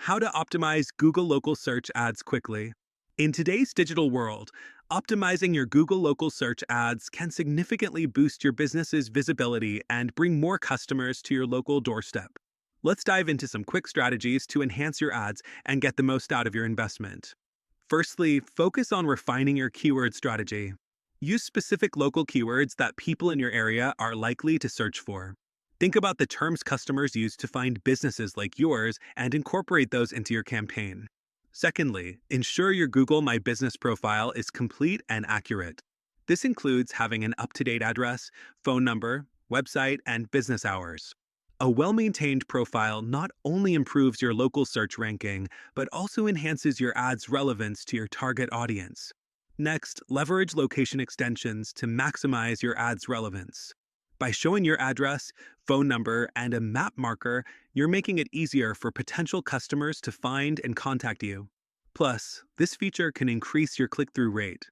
How to optimize Google local search ads quickly. In today's digital world, optimizing your Google local search ads can significantly boost your business's visibility and bring more customers to your local doorstep. Let's dive into some quick strategies to enhance your ads and get the most out of your investment. Firstly, focus on refining your keyword strategy. Use specific local keywords that people in your area are likely to search for. Think about the terms customers use to find businesses like yours and incorporate those into your campaign. Secondly, ensure your Google My Business profile is complete and accurate. This includes having an up to date address, phone number, website, and business hours. A well maintained profile not only improves your local search ranking, but also enhances your ad's relevance to your target audience. Next, leverage location extensions to maximize your ad's relevance. By showing your address, phone number, and a map marker, you're making it easier for potential customers to find and contact you. Plus, this feature can increase your click through rate.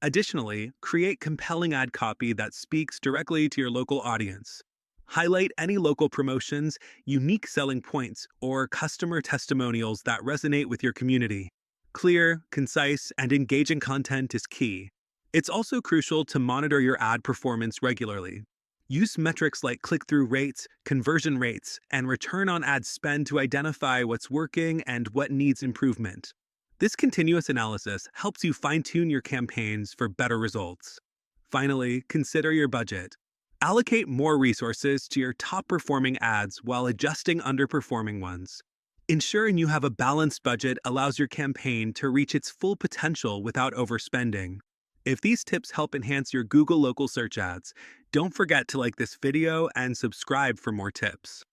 Additionally, create compelling ad copy that speaks directly to your local audience. Highlight any local promotions, unique selling points, or customer testimonials that resonate with your community. Clear, concise, and engaging content is key. It's also crucial to monitor your ad performance regularly. Use metrics like click through rates, conversion rates, and return on ad spend to identify what's working and what needs improvement. This continuous analysis helps you fine tune your campaigns for better results. Finally, consider your budget. Allocate more resources to your top performing ads while adjusting underperforming ones. Ensuring you have a balanced budget allows your campaign to reach its full potential without overspending. If these tips help enhance your Google local search ads, don't forget to like this video and subscribe for more tips.